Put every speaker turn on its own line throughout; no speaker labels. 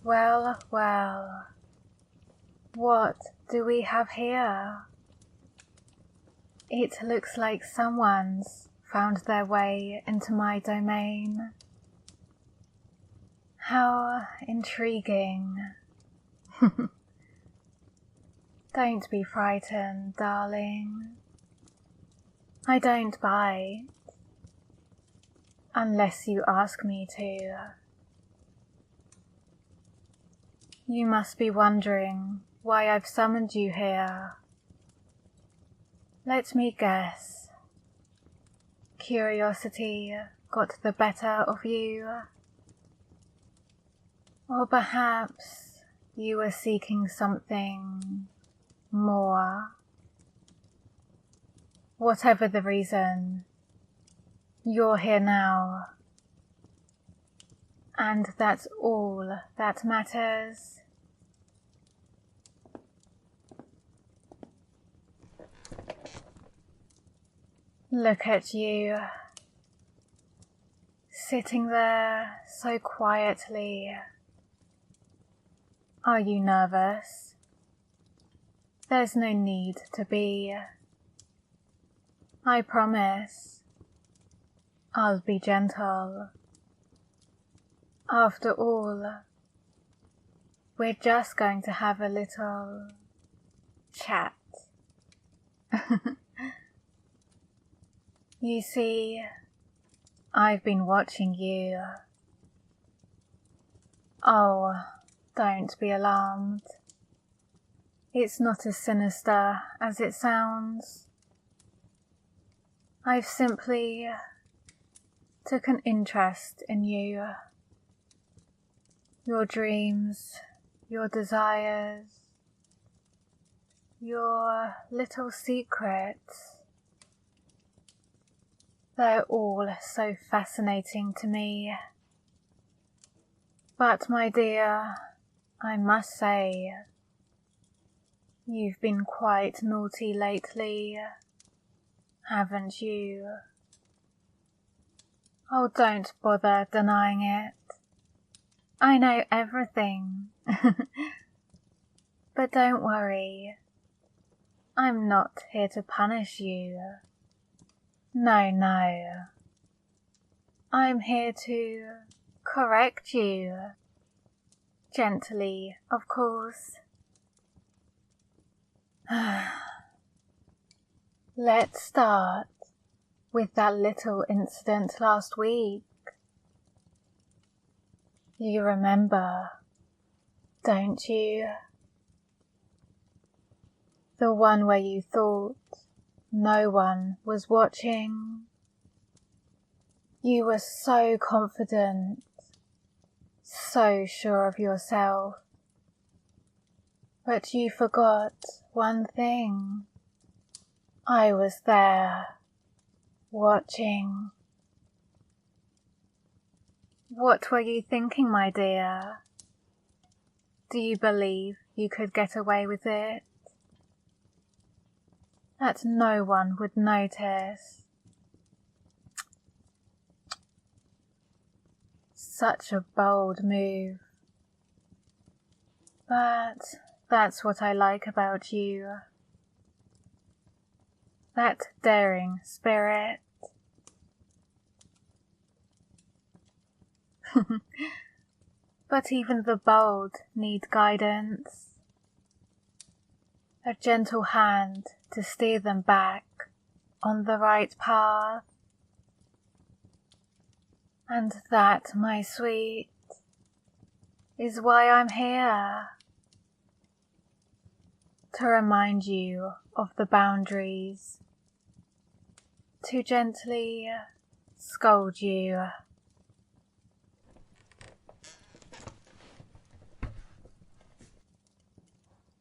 Well, well, what do we have here? It looks like someone's found their way into my domain. How intriguing. Don't be frightened, darling. I don't bite, unless you ask me to. You must be wondering why I've summoned you here. Let me guess. Curiosity got the better of you? Or perhaps you were seeking something more? Whatever the reason, you're here now. And that's all that matters. Look at you, sitting there so quietly. Are you nervous? There's no need to be. I promise, I'll be gentle. After all, we're just going to have a little chat. You see, I've been watching you. Oh, don't be alarmed. It's not as sinister as it sounds. I've simply took an interest in you. Your dreams, your desires, your little secrets. They're all so fascinating to me. But my dear, I must say, you've been quite naughty lately, haven't you? Oh, don't bother denying it. I know everything. But don't worry, I'm not here to punish you. No, no. I'm here to correct you. Gently, of course. Let's start with that little incident last week. You remember, don't you? The one where you thought no one was watching. You were so confident, so sure of yourself. But you forgot one thing. I was there, watching. What were you thinking, my dear? Do you believe you could get away with it? That no one would notice? Such a bold move. But that's what I like about you. That daring spirit. But even the bold need guidance. A gentle hand to steer them back on the right path. And that, my sweet, is why I'm here. To remind you of the boundaries. To gently scold you.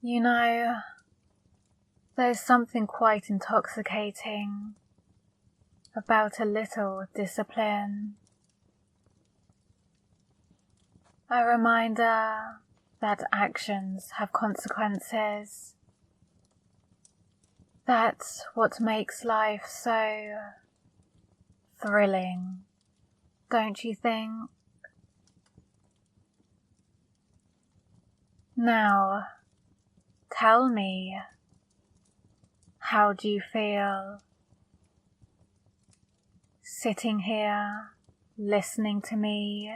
You know, there's something quite intoxicating about a little discipline. A reminder that actions have consequences. That's what makes life so thrilling, don't you think? Now, tell me, how do you feel? Sitting here, listening to me,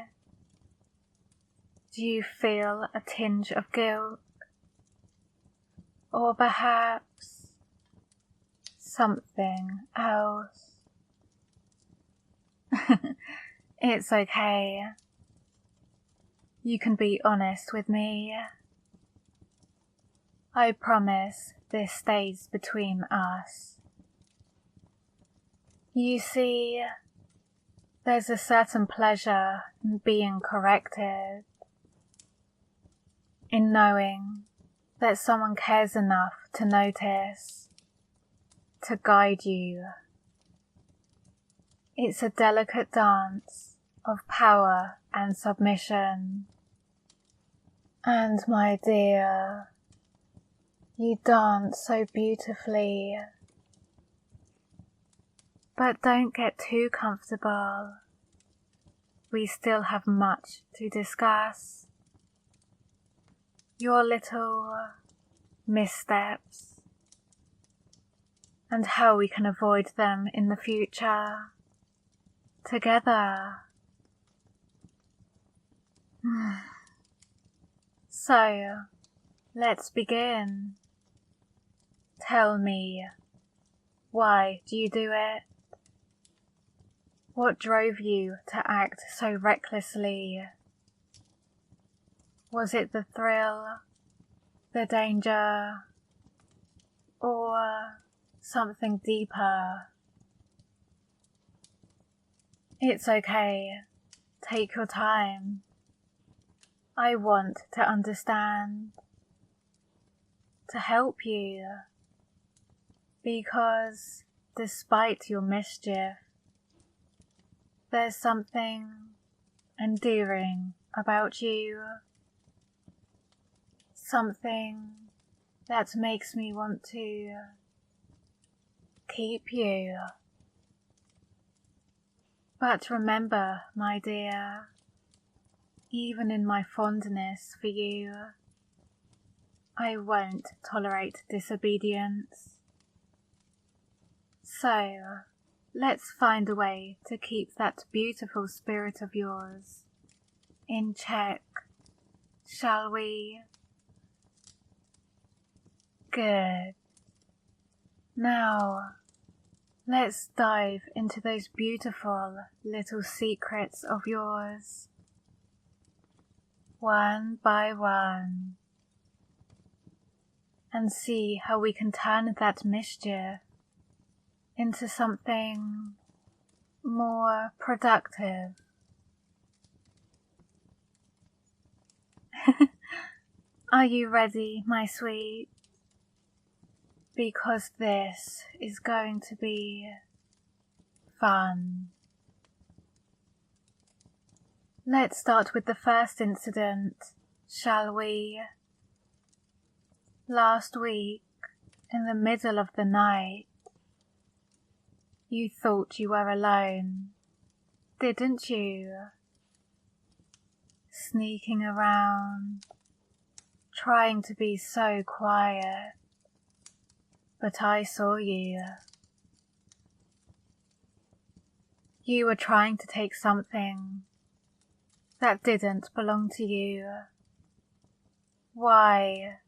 do you feel a tinge of guilt? Or perhaps something else? It's okay. You can be honest with me. I promise this stays between us. You see, there's a certain pleasure in being corrected, in knowing that someone cares enough to notice, to guide you. It's a delicate dance of power and submission. And my dear, you dance so beautifully. But don't get too comfortable. We still have much to discuss. Your little missteps and how we can avoid them in the future together. So, let's begin. Tell me, why do you do it? What drove you to act so recklessly? Was it the thrill, the danger, or something deeper? It's okay. Take your time. I want to understand, to help you, because despite your mischief, there's something endearing about you, something that makes me want to keep you. But remember, my dear, even in my fondness for you, I won't tolerate disobedience. So, let's find a way to keep that beautiful spirit of yours in check, shall we? Good. Now, let's dive into those beautiful little secrets of yours, one by one, and see how we can turn that mischief into something more productive. Are you ready, my sweet? Because this is going to be fun. Let's start with the first incident, shall we? Last week, in the middle of the night, you thought you were alone, didn't you? Sneaking around, trying to be so quiet, but I saw you. You were trying to take something that didn't belong to you. Why?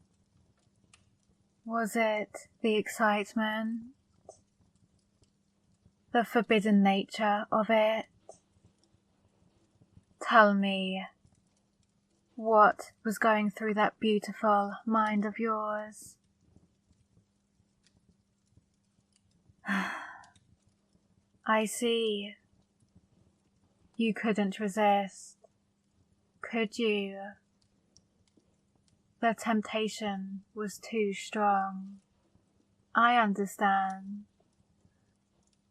Was it the excitement? The forbidden nature of it? Tell me, what was going through that beautiful mind of yours? I see. You couldn't resist, could you? The temptation was too strong. I understand.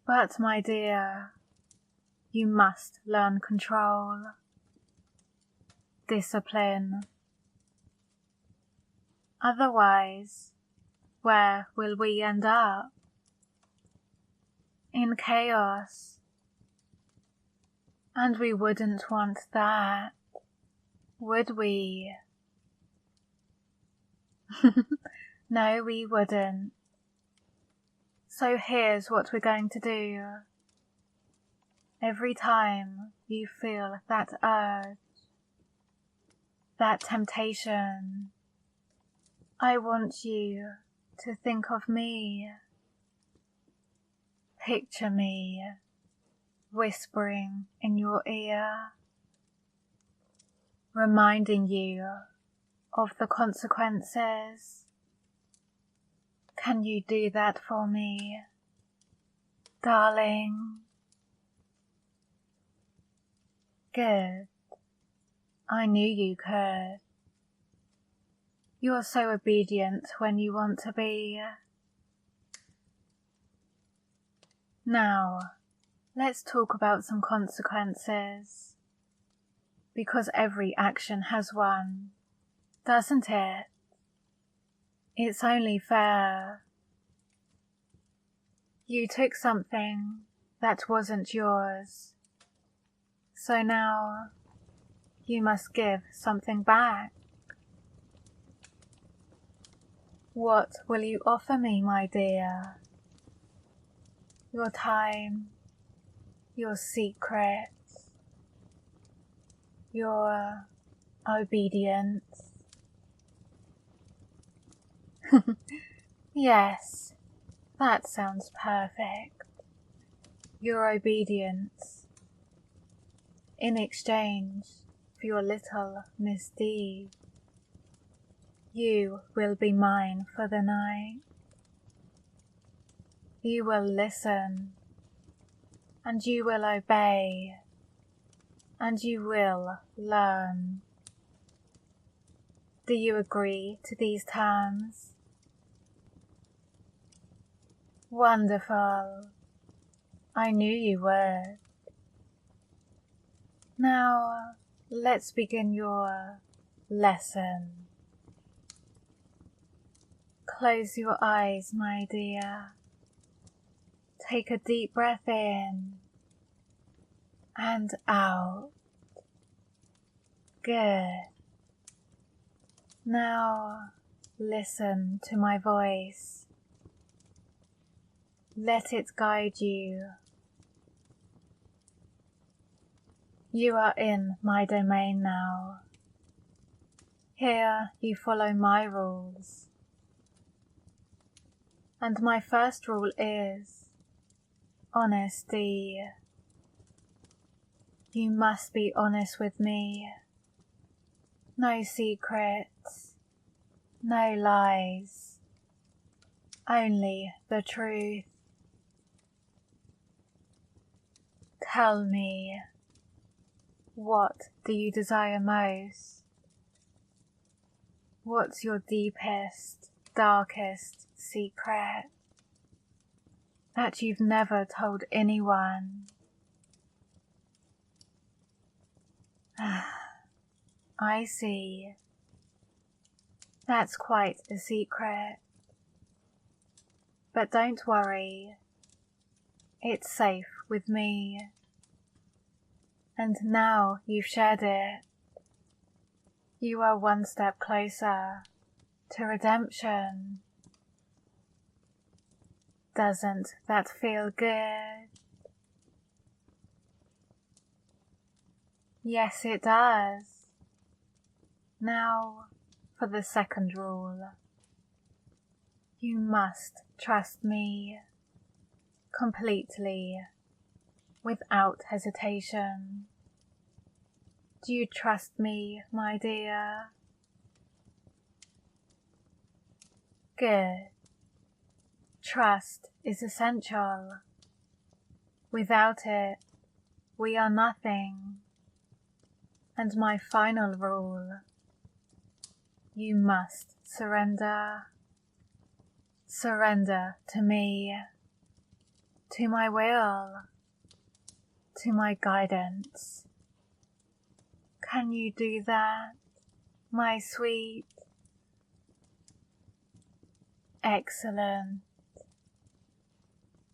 But my dear, you must learn control, discipline. Otherwise, where will we end up? In chaos. And we wouldn't want that, would we? No, we wouldn't. So here's what we're going to do. Every time you feel that urge, that temptation, I want you to think of me. Picture me whispering in your ear, reminding you of the consequences. Can you do that for me, darling? Good. I knew you could. You're so obedient when you want to be. Now, let's talk about some consequences. Because every action has one, doesn't it? It's only fair. You took something that wasn't yours, so now you must give something back. What will you offer me, my dear? Your time, your secrets, your obedience. Yes, that sounds perfect. Your obedience in exchange for your little misdeed. You will be mine for the night. You will listen, and you will obey, and you will learn. Do you agree to these terms? Wonderful. I knew you would. Now, let's begin your lesson. Close your eyes, my dear. Take a deep breath in and out. Good. Now, listen to my voice. Let it guide you. You are in my domain now. Here you follow my rules. And my first rule is honesty. You must be honest with me. No secrets, no lies, only the truth. Tell me, what do you desire most? What's your deepest, darkest secret that you've never told anyone? I see. That's quite a secret. But don't worry. It's safe with me. And now you've shared it, you are one step closer to redemption. Doesn't that feel good? Yes, it does. Now, for the second rule. You must trust me completely, without hesitation. Do you trust me, my dear? Good. Trust is essential. Without it, we are nothing. And my final rule, you must surrender. Surrender to me, to my will, to my guidance. Can you do that, my sweet? Excellent.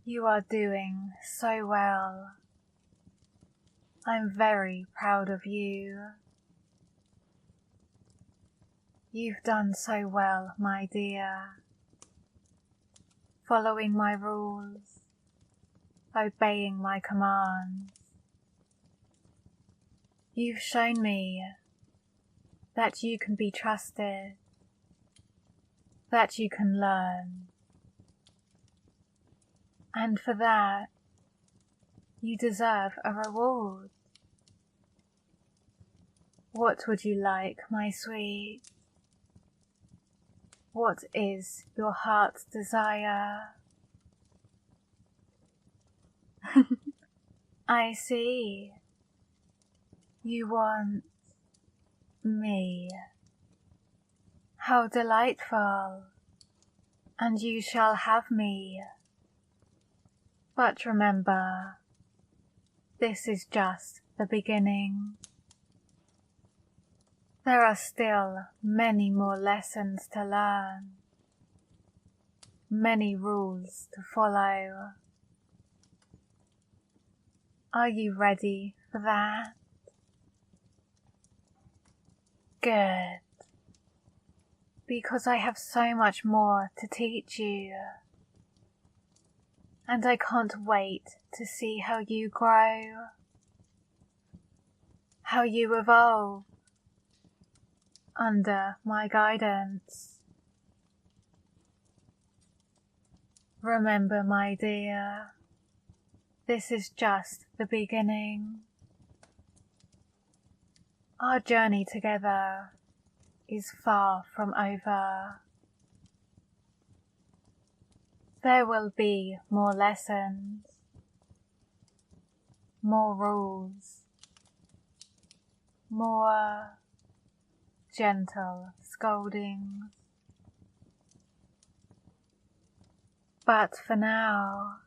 You are doing so well. I'm very proud of you. You've done so well, my dear, following my rules, obeying my commands. You've shown me that you can be trusted, that you can learn, and for that you deserve a reward. What would you like, my sweet? What is your heart's desire? I see. You want me. How delightful. And you shall have me. But remember, this is just the beginning. There are still many more lessons to learn, many rules to follow. Are you ready for that? Good. Because I have so much more to teach you. And I can't wait to see how you grow, how you evolve under my guidance. Remember, my dear, this is just the beginning. Our journey together is far from over. There will be more lessons, more rules, more gentle scoldings. But for now,